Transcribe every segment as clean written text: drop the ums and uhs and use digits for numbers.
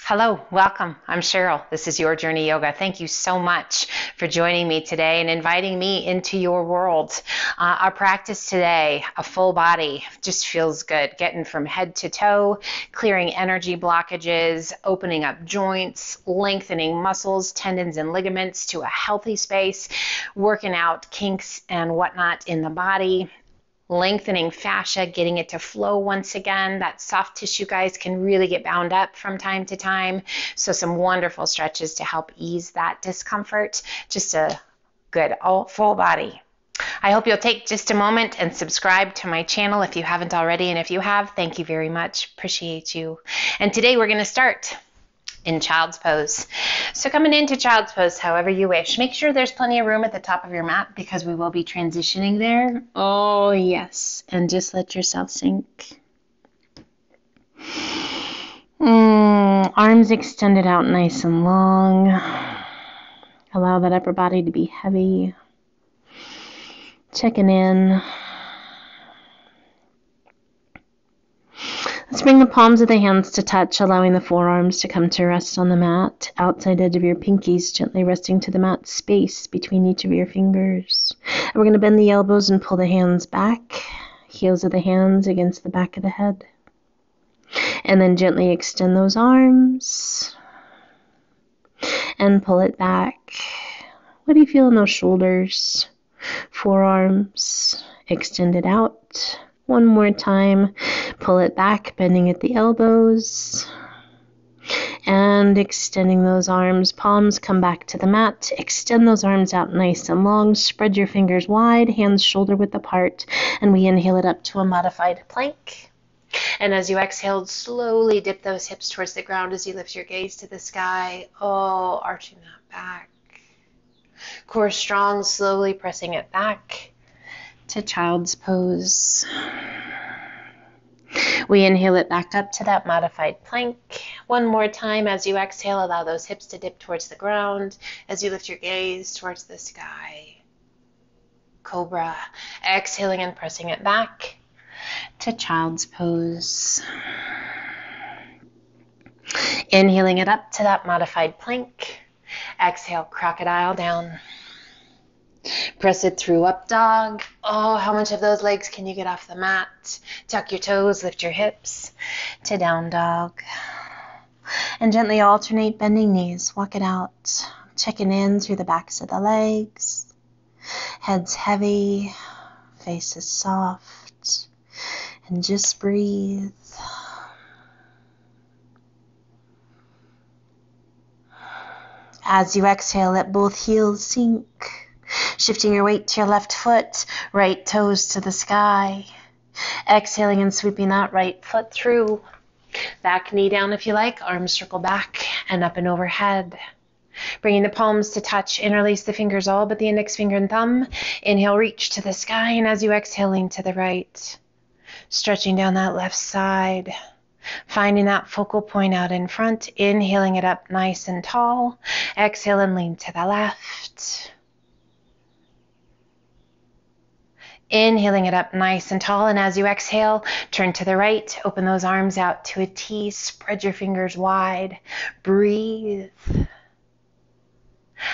Hello, welcome. I'm Cheryl. This is Your Journey Yoga. Thank you so much for joining me today and inviting me into your world. Our practice today, a full body, just feels good. Getting from head to toe, clearing energy blockages, opening up joints, lengthening muscles, tendons, and ligaments to a healthy space, working out kinks and whatnot in the body. Lengthening fascia, getting it to flow once again. That soft tissue, guys, can really get bound up from time to time. So some wonderful stretches to help ease that discomfort. Just a good full body. I hope you'll take just a moment and subscribe to my channel if you haven't already. And if you have, thank you very much. Appreciate you. And today we're going to start in child's pose. So coming into child's pose however you wish. Make sure there's plenty of room at the top of your mat because we will be transitioning there. Oh yes. And just let yourself sink. Arms extended out nice and long. Allow that upper body to be heavy. Checking in. Let's bring the palms of the hands to touch, allowing the forearms to come to rest on the mat. Outside edge of your pinkies gently resting to the mat space between each of your fingers. And we're going to bend the elbows and pull the hands back. Heels of the hands against the back of the head. And then gently extend those arms. And pull it back. What do you feel in those shoulders? Forearms extended out. One more time, pull it back, bending at the elbows, and extending those arms. Palms come back to the mat. Extend those arms out nice and long. Spread your fingers wide, hands shoulder width apart, and we inhale it up to a modified plank. And as you exhale, slowly dip those hips towards the ground as you lift your gaze to the sky. Oh, arching that back. Core strong, slowly pressing it back to child's pose. We inhale it back up to that modified plank. One more time as you exhale, allow those hips to dip towards the ground as you lift your gaze towards the sky. Cobra. Exhaling and pressing it back to child's pose. Inhaling it up to that modified plank. Exhale, crocodile down. Press it through up dog. Oh, how much of those legs can you get off the mat? Tuck your toes, lift your hips to down dog. And gently alternate bending knees. Walk it out. Checking in through the backs of the legs. Head's heavy. Face is soft. And just breathe. As you exhale, let both heels sink. Shifting your weight to your left foot, right toes to the sky. Exhaling and sweeping that right foot through. Back knee down if you like, arms circle back and up and overhead. Bringing the palms to touch, interlace the fingers all but the index finger and thumb. Inhale, reach to the sky, and as you exhale, lean to the right. Stretching down that left side. Finding that focal point out in front, inhaling it up nice and tall. Exhale and lean to the left. Inhaling it up nice and tall, and as you exhale, turn to the right, open those arms out to a T, spread your fingers wide, breathe.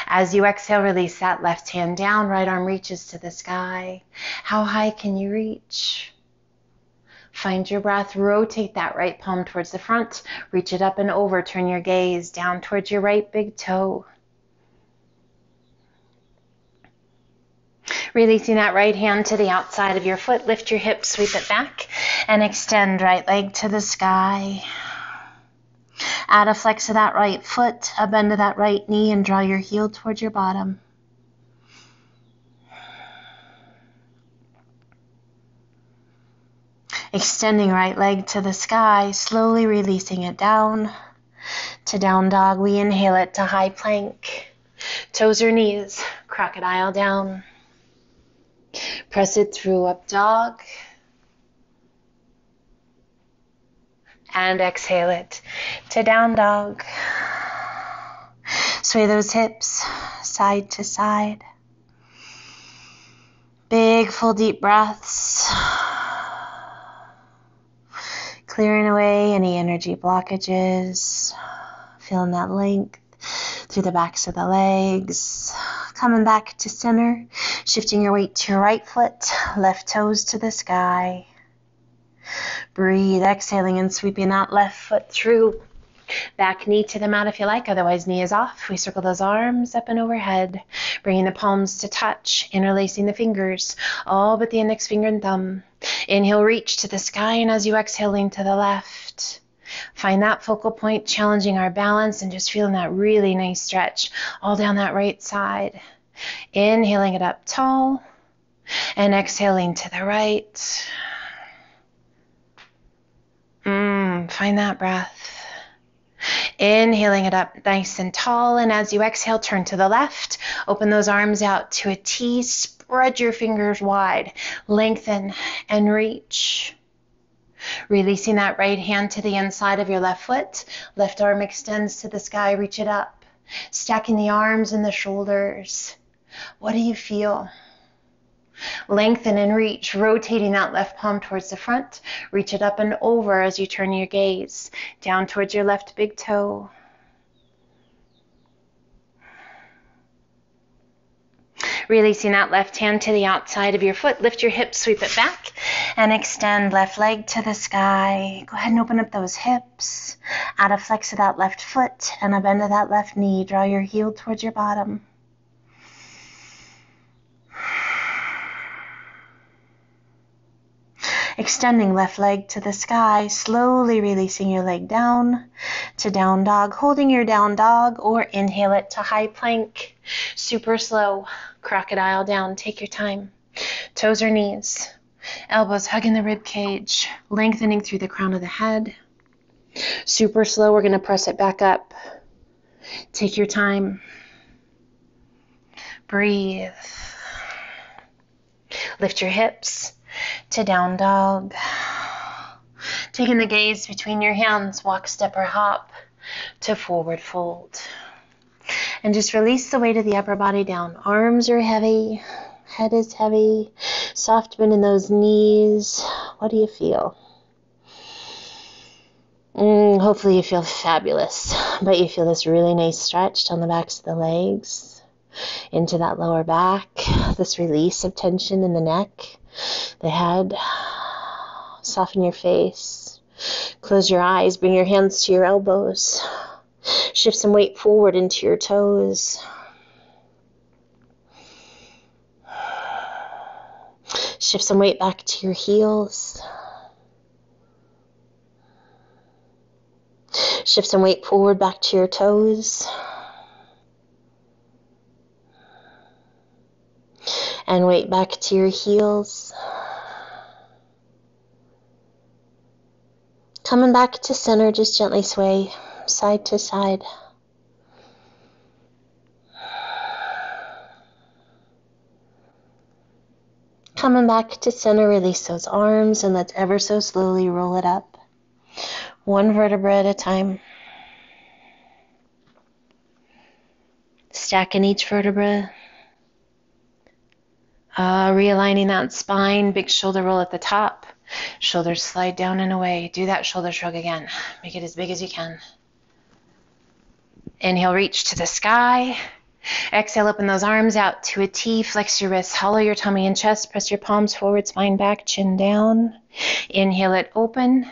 As you exhale, release that left hand down, right arm reaches to the sky. How high can you reach? Find your breath, rotate that right palm towards the front, reach it up and over, turn your gaze down towards your right big toe. Releasing that right hand to the outside of your foot, lift your hips, sweep it back, and extend right leg to the sky. Add a flex of that right foot, a bend of that right knee, and draw your heel towards your bottom. Extending right leg to the sky, slowly releasing it down to down dog. We inhale it to high plank. Toes or knees, crocodile down. Press it through up dog. And exhale it to down dog. Sway those hips side to side. Big full deep breaths. Clearing away any energy blockages. feeling that length through the backs of the legs. Coming back to center, shifting your weight to your right foot, left toes to the sky. Breathe, exhaling and sweeping that left foot through. Back knee to the mat if you like, otherwise knee is off. We circle those arms up and overhead, bringing the palms to touch, interlacing the fingers, all but the index finger and thumb. Inhale, reach to the sky, and as you exhale, lean to the left. Find that focal point, challenging our balance and just feeling that really nice stretch all down that right side. Inhaling it up tall and exhaling to the right. Find that breath. Inhaling it up nice and tall, and as you exhale, turn to the left. Open those arms out to a T. Spread your fingers wide. Lengthen and reach. Releasing that right hand to the inside of your left foot. Left arm extends to the sky. Reach it up. Stacking the arms and the shoulders. What do you feel? Lengthen and reach, rotating that left palm towards the front. Reach it up and over as you turn your gaze down towards your left big toe. Releasing that left hand to the outside of your foot. Lift your hips, sweep it back, and extend left leg to the sky. Go ahead and open up those hips. Add a flex of that left foot and a bend of that left knee. Draw your heel towards your bottom. Extending left leg to the sky, slowly releasing your leg down to down dog, holding your down dog, or inhale it to high plank. Super slow, crocodile down, take your time. Toes or knees, elbows hugging the rib cage, lengthening through the crown of the head. Super slow, we're going to press it back up. Take your time. Breathe. Lift your hips to down dog. Taking the gaze between your hands, walk, step, or hop to forward fold. And just release the weight of the upper body down. Arms are heavy, head is heavy, soft bend in those knees. What do you feel? Hopefully you feel fabulous, but you feel this really nice stretch down the backs of the legs, into that lower back, this release of tension in the neck, the head. Soften your face. Close your eyes. Bring your hands to your elbows. Shift some weight forward into your toes. Shift some weight back to your heels. Shift some weight forward back to your toes. And weight back to your heels. Coming back to center, just gently sway side to side. Coming back to center, release those arms and let's ever so slowly roll it up. One vertebra at a time. Stacking each vertebra. Realigning that spine, big shoulder roll at the top. Shoulders slide down and away. Do that shoulder shrug again. Make it as big as you can. Inhale, reach to the sky. Exhale, open those arms out to a T. Flex your wrists, hollow your tummy and chest. Press your palms forward, spine back, chin down. Inhale it, open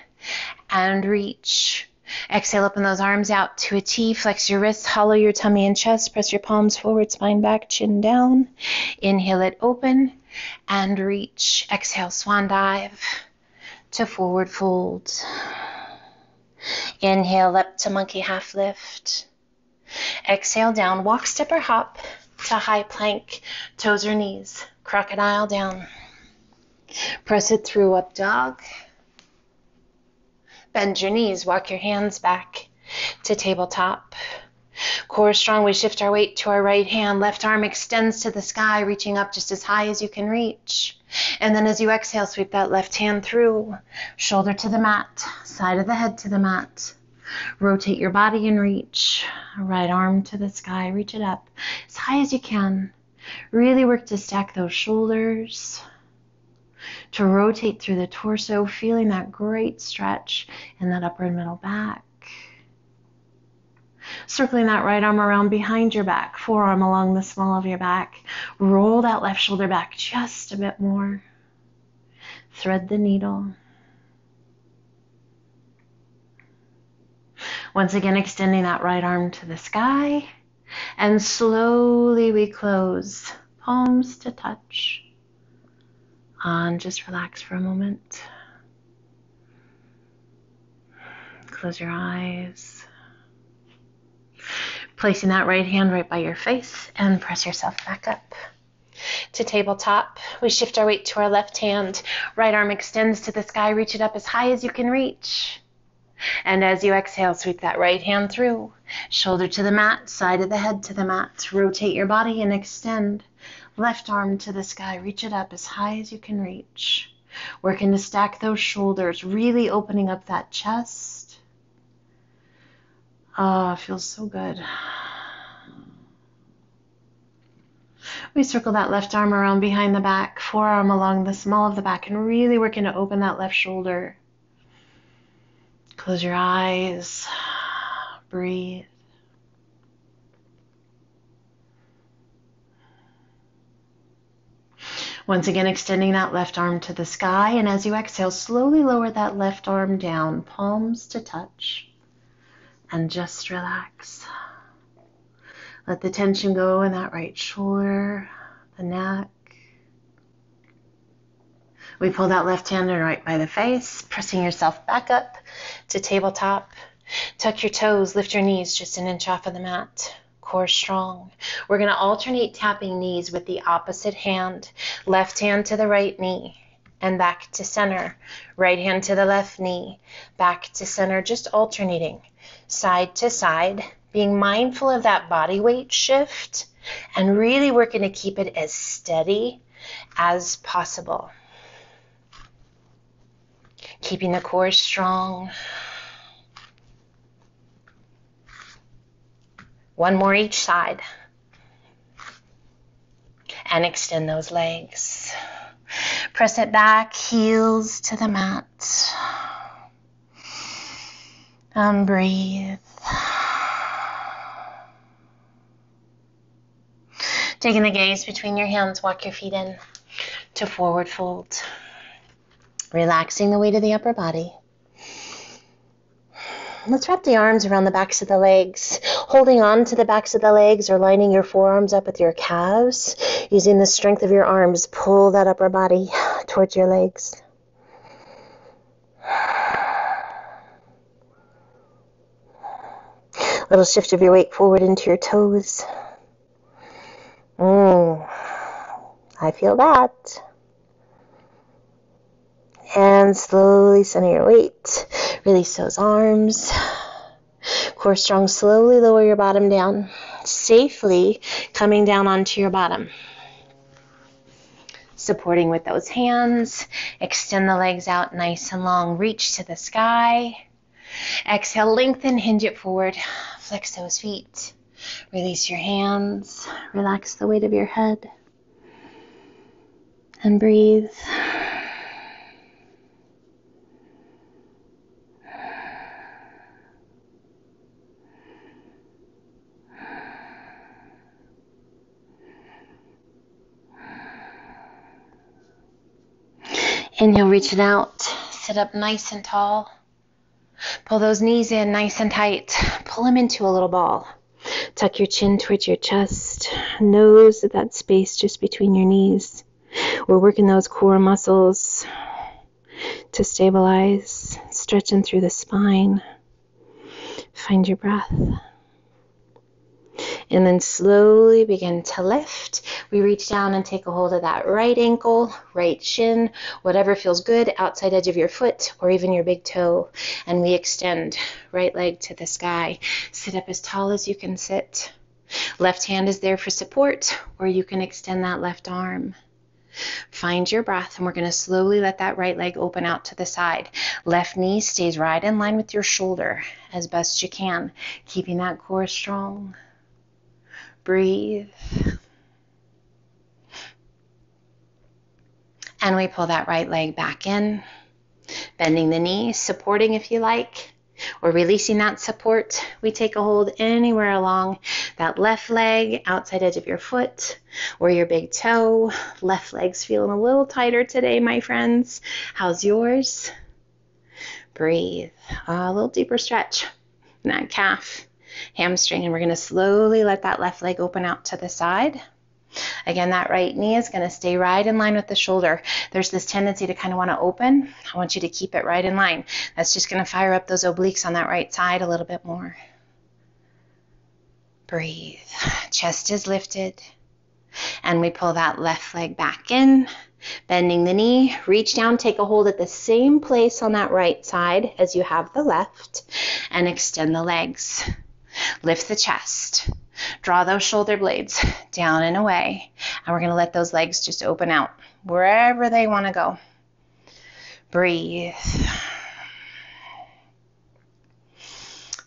and reach. Exhale, open those arms out to a T. Flex your wrists, hollow your tummy and chest. Press your palms forward, spine back, chin down. Inhale it, open and reach. Exhale, swan dive to forward fold. Inhale up to monkey half lift. Exhale down, walk, step, or hop to high plank, toes or knees, crocodile down. Press it through, up dog. Bend your knees, walk your hands back to tabletop. Core strong, we shift our weight to our right hand. Left arm extends to the sky, reaching up just as high as you can reach. And then as you exhale, sweep that left hand through. Shoulder to the mat, side of the head to the mat. Rotate your body and reach. Right arm to the sky, reach it up as high as you can. Really work to stack those shoulders. To rotate through the torso, feeling that great stretch in that upper and middle back. Circling that right arm around behind your back, forearm along the small of your back. Roll that left shoulder back just a bit more. Thread the needle. Once again, extending that right arm to the sky. And slowly we close, palms to touch. And just relax for a moment. Close your eyes. Placing that right hand right by your face and press yourself back up. To tabletop, we shift our weight to our left hand. Right arm extends to the sky. Reach it up as high as you can reach. And as you exhale, sweep that right hand through. Shoulder to the mat, side of the head to the mat. Rotate your body and extend. Left arm to the sky. Reach it up as high as you can reach. Working to stack those shoulders, really opening up that chest. Ah, feels so good. We circle that left arm around behind the back, forearm along the small of the back, and really working to open that left shoulder. Close your eyes. Breathe. Once again, extending that left arm to the sky, and as you exhale, slowly lower that left arm down, palms to touch, and just relax. Let the tension go in that right shoulder, the neck. We pull that left hand in right by the face, pressing yourself back up to tabletop. Tuck your toes, lift your knees just an inch off of the mat. Core strong. We're going to alternate tapping knees with the opposite hand. Left hand to the right knee and back to center. Right hand to the left knee, back to center, just alternating side to side, being mindful of that body weight shift and really working to keep it as steady as possible. Keeping the core strong. One more each side. And extend those legs. Press it back, heels to the mat. And breathe. Taking the gaze between your hands, walk your feet in to forward fold. Relaxing the weight of the upper body. Let's wrap the arms around the backs of the legs, holding on to the backs of the legs or lining your forearms up with your calves. Using the strength of your arms, pull that upper body towards your legs. Little shift of your weight forward into your toes. I feel that. And slowly center your weight. Release those arms. Core strong, slowly lower your bottom down. Safely coming down onto your bottom. Supporting with those hands. Extend the legs out nice and long. Reach to the sky. Exhale, lengthen, hinge it forward. Flex those feet. Release your hands. Relax the weight of your head. And breathe. Inhale, reach it out. Sit up nice and tall. Pull those knees in nice and tight. Pull them into a little ball. Tuck your chin towards your chest. Nose at that space just between your knees. We're working those core muscles to stabilize, stretching through the spine. Find your breath. And then slowly begin to lift. We reach down and take a hold of that right ankle, right shin, whatever feels good, outside edge of your foot or even your big toe. And we extend right leg to the sky. Sit up as tall as you can sit. Left hand is there for support, or you can extend that left arm. Find your breath, and we're going to slowly let that right leg open out to the side. Left knee stays right in line with your shoulder as best you can, keeping that core strong. Breathe. And we pull that right leg back in, bending the knee, supporting if you like, or releasing that support, we take a hold anywhere along that left leg, outside edge of your foot, or your big toe. Left leg's feeling a little tighter today, my friends. How's yours? Breathe. A little deeper stretch in that calf, hamstring, and we're going to slowly let that left leg open out to the side. Again, that right knee is going to stay right in line with the shoulder. There's this tendency to kind of want to open. I want you to keep it right in line. That's just going to fire up those obliques on that right side a little bit more. Breathe. Chest is lifted. And we pull that left leg back in, bending the knee. Reach down, take a hold at the same place on that right side as you have the left, and extend the legs. Lift the chest. Draw those shoulder blades down and away. And we're going to let those legs just open out wherever they want to go. Breathe.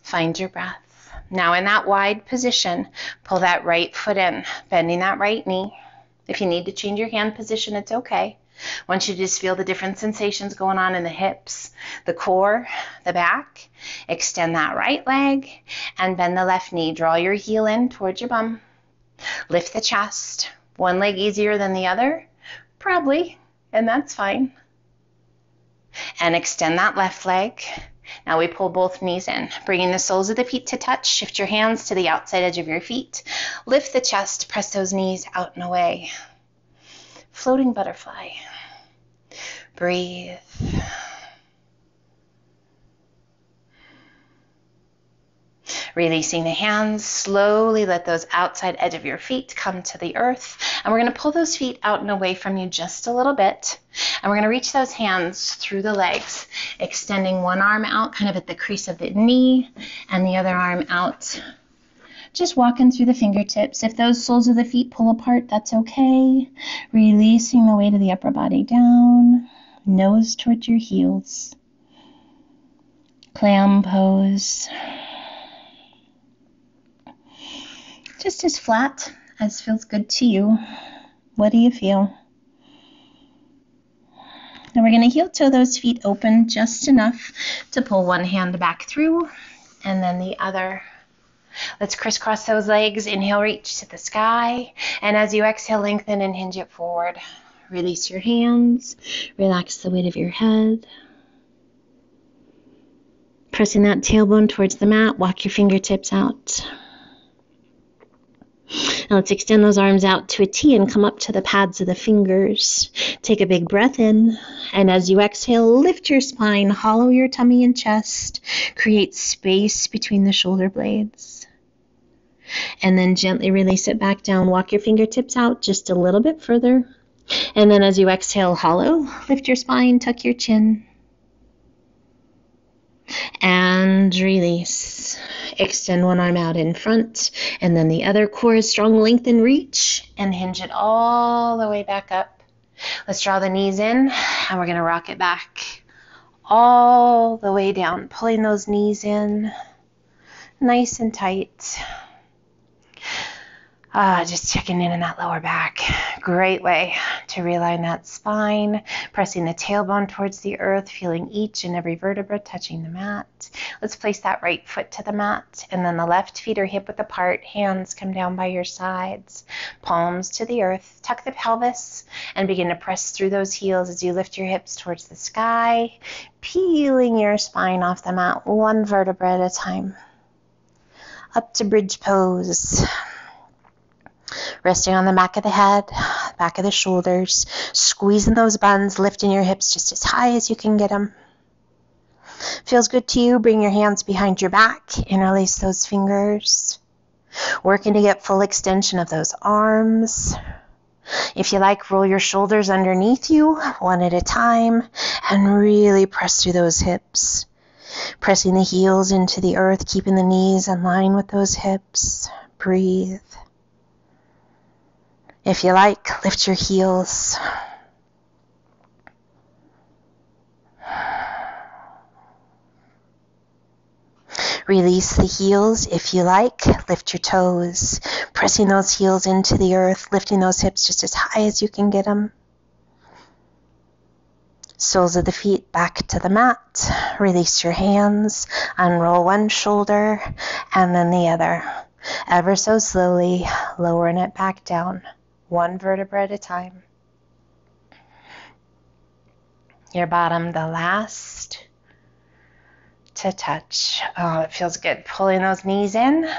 Find your breath. Now in that wide position, pull that right foot in, bending that right knee. If you need to change your hand position, it's okay. I want you to just feel the different sensations going on in the hips, the core, the back. Extend that right leg and bend the left knee. Draw your heel in towards your bum. Lift the chest. One leg easier than the other? Probably, and that's fine. And extend that left leg. Now we pull both knees in, bringing the soles of the feet to touch. Shift your hands to the outside edge of your feet. Lift the chest, press those knees out and away. Floating butterfly. Breathe. Releasing the hands, slowly let those outside edge of your feet come to the earth. And we're going to pull those feet out and away from you just a little bit. And we're going to reach those hands through the legs, extending one arm out kind of at the crease of the knee and the other arm out. Just walking through the fingertips. If those soles of the feet pull apart, that's okay. Releasing the weight of the upper body down, nose towards your heels. Clam pose. Just as flat as feels good to you. What do you feel? Now we're going to heel toe those feet open just enough to pull one hand back through and then the other. Let's crisscross those legs. Inhale, reach to the sky. And as you exhale, lengthen and hinge it forward. Release your hands. Relax the weight of your head. Pressing that tailbone towards the mat. Walk your fingertips out. Now let's extend those arms out to a T and come up to the pads of the fingers. Take a big breath in, and as you exhale, lift your spine, hollow your tummy and chest, create space between the shoulder blades. And then gently release it back down. Walk your fingertips out just a little bit further. And then as you exhale, hollow, lift your spine, tuck your chin. And release. Extend one arm out in front, and then the other. Core is strong, lengthen, reach, and hinge it all the way back up. Let's draw the knees in, and we're going to rock it back all the way down, pulling those knees in nice and tight. Just checking in that lower back. Great way to realign that spine, pressing the tailbone towards the earth, feeling each and every vertebra touching the mat. Let's place that right foot to the mat, and then the left feet are hip width apart. Hands come down by your sides, palms to the earth. Tuck the pelvis and begin to press through those heels as you lift your hips towards the sky, peeling your spine off the mat, one vertebra at a time. Up to bridge pose. Resting on the back of the head, back of the shoulders, squeezing those buns, lifting your hips just as high as you can get them. Feels good to you? Bring your hands behind your back, interlace those fingers, working to get full extension of those arms. If you like, roll your shoulders underneath you, one at a time, and really press through those hips. Pressing the heels into the earth, keeping the knees in line with those hips. Breathe. If you like, lift your heels. Release the heels. If you like, lift your toes. Pressing those heels into the earth, lifting those hips just as high as you can get them. Soles of the feet back to the mat. Release your hands. Unroll one shoulder and then the other. Ever so slowly, lowering it back down, one vertebra at a time. Your bottom, the last to touch. Oh, it feels good. Pulling those knees in.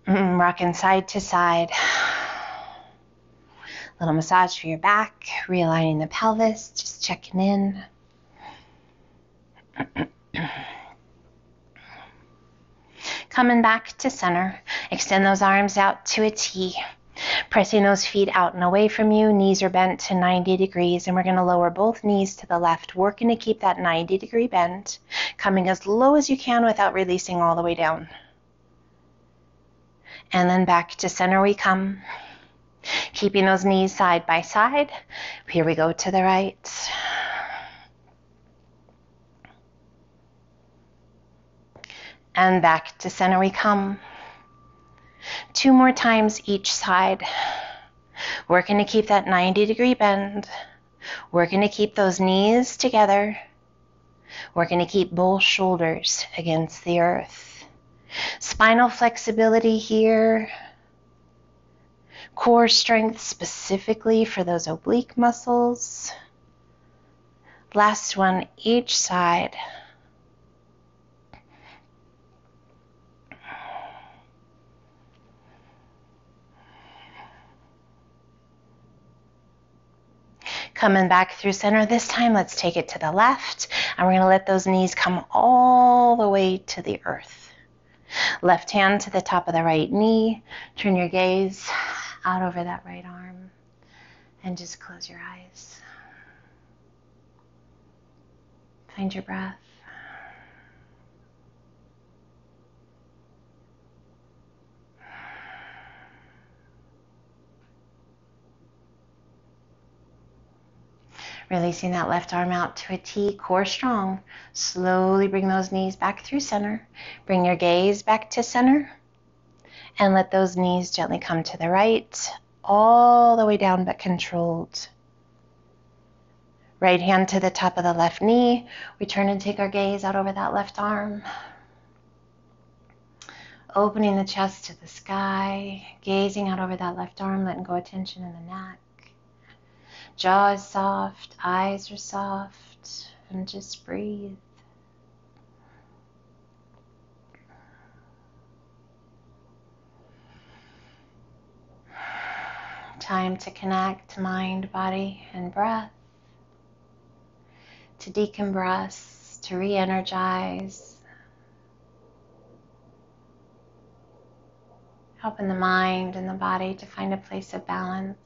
Rocking side to side. Little massage for your back, realigning the pelvis, just checking in. Coming back to center, extend those arms out to a T. Pressing those feet out and away from you, knees are bent to 90 degrees, and we're going to lower both knees to the left, working to keep that 90-degree bend, coming as low as you can without releasing all the way down. And then back to center we come. Keeping those knees side by side. Here we go to the right. And back to center we come. 2 more times each side. Working to keep that 90-degree bend. Working to keep those knees together. Working to keep both shoulders against the earth. Spinal flexibility here. Core strength specifically for those oblique muscles. Last one each side. Coming back through center this time, let's take it to the left, and we're going to let those knees come all the way to the earth. Left hand to the top of the right knee. Turn your gaze out over that right arm and just close your eyes. Find your breath. Releasing that left arm out to a T, core strong. Slowly bring those knees back through center. Bring your gaze back to center. And let those knees gently come to the right, all the way down but controlled. Right hand to the top of the left knee. We turn and take our gaze out over that left arm. Opening the chest to the sky, gazing out over that left arm, letting go of tension in the neck. Jaw is soft, eyes are soft, and just breathe. Time to connect mind, body, and breath. To decompress, to re-energize. Helping the mind and the body to find a place of balance.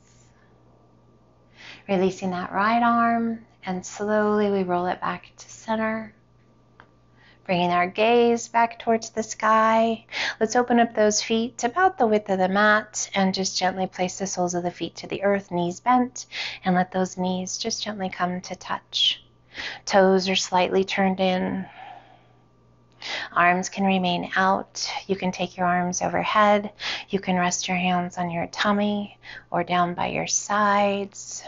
Releasing that right arm, and slowly we roll it back to center. Bringing our gaze back towards the sky. Let's open up those feet to about the width of the mat and just gently place the soles of the feet to the earth, knees bent, and let those knees just gently come to touch. Toes are slightly turned in. Arms can remain out. You can take your arms overhead. You can rest your hands on your tummy or down by your sides.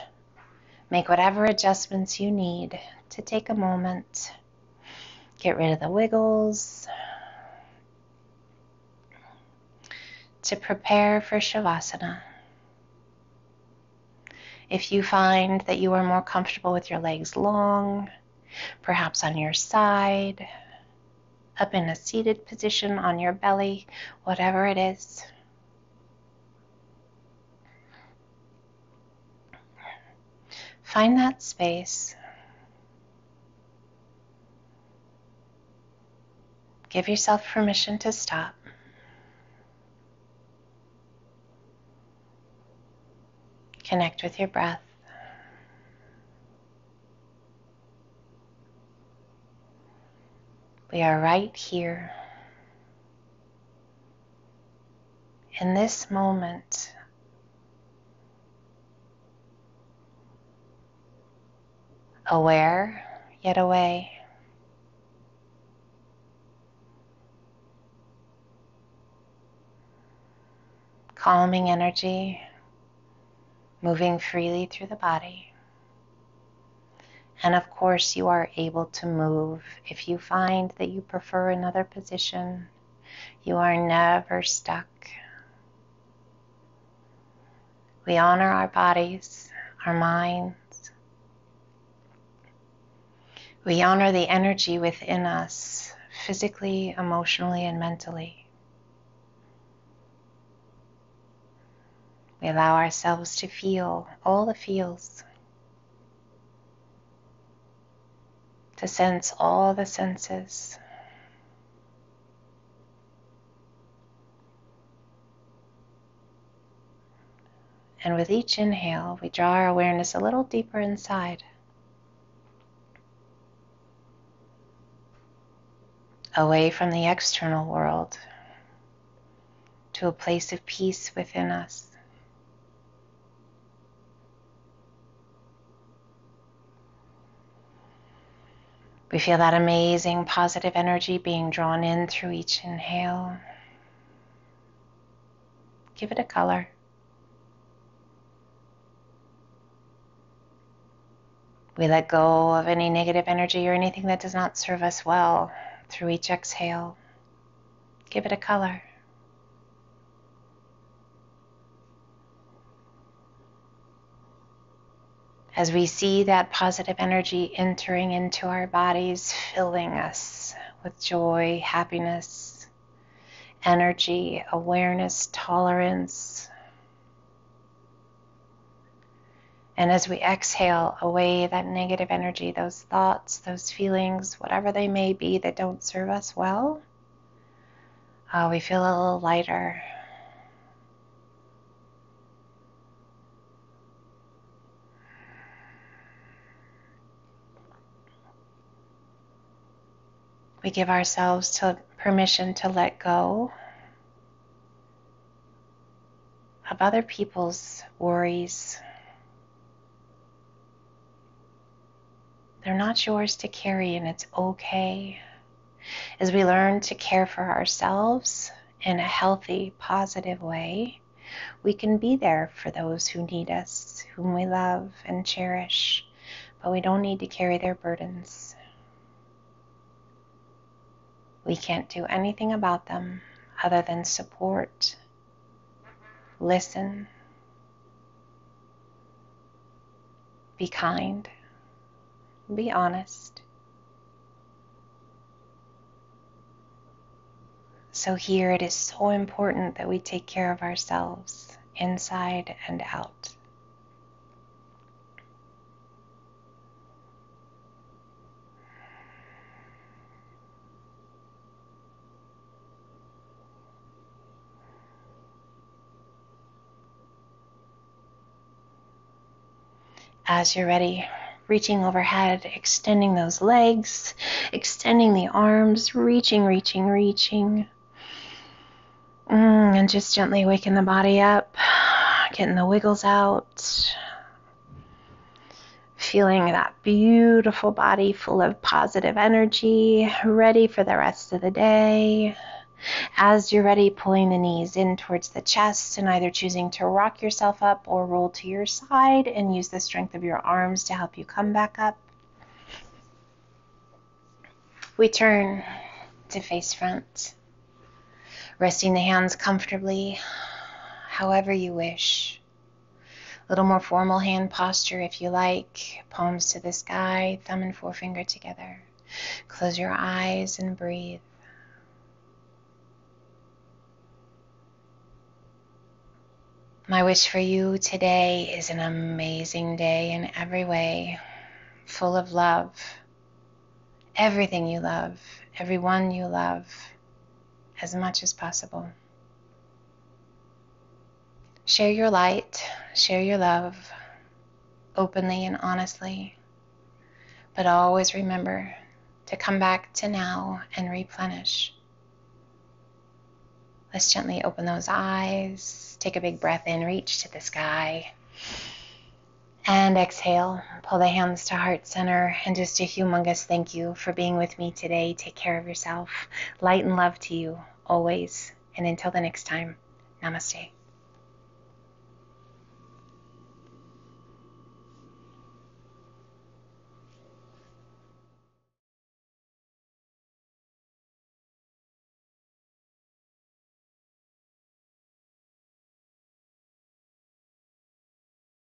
Make whatever adjustments you need to take a moment. Get rid of the wiggles. To prepare for Shavasana. If you find that you are more comfortable with your legs long, perhaps on your side, up in a seated position on your belly, whatever it is. Find that space. Give yourself permission to stop. Connect with your breath. We are right here. In this moment, aware yet away. Calming energy moving freely through the body. And of course, you are able to move. If you find that you prefer another position, you are never stuck. We honor our bodies, our minds. We honor the energy within us, physically, emotionally, and mentally. We allow ourselves to feel all the feels, to sense all the senses. And with each inhale, we draw our awareness a little deeper inside, away from the external world, to a place of peace within us. We feel that amazing positive energy being drawn in through each inhale. Give it a color. We let go of any negative energy or anything that does not serve us well through each exhale. Give it a color. As we see that positive energy entering into our bodies, filling us with joy, happiness, energy, awareness, tolerance. And as we exhale away that negative energy, those thoughts, those feelings, whatever they may be that don't serve us well, we feel a little lighter. We give ourselves permission to let go of other people's worries. They're not yours to carry, and it's okay. As we learn to care for ourselves in a healthy, positive way, we can be there for those who need us, whom we love and cherish, but we don't need to carry their burdens. We can't do anything about them other than support, listen, be kind, be honest. So here it is so important that we take care of ourselves inside and out. As you're ready, reaching overhead, extending those legs, extending the arms, reaching. And just gently waking the body up, getting the wiggles out, feeling that beautiful body full of positive energy, ready for the rest of the day. As you're ready, pulling the knees in towards the chest and either choosing to rock yourself up or roll to your side and use the strength of your arms to help you come back up. We turn to face front, resting the hands comfortably, however you wish. A little more formal hand posture if you like. Palms to the sky, thumb and forefinger together. Close your eyes and breathe. My wish for you today is an amazing day in every way, full of love. Everything you love, everyone you love, as much as possible. Share your light, share your love, openly and honestly, but always remember to come back to now and replenish. Let's gently open those eyes, take a big breath in, reach to the sky, and exhale, pull the hands to heart center, and just a humongous thank you for being with me today. Take care of yourself. Light and love to you, always, and until the next time, namaste.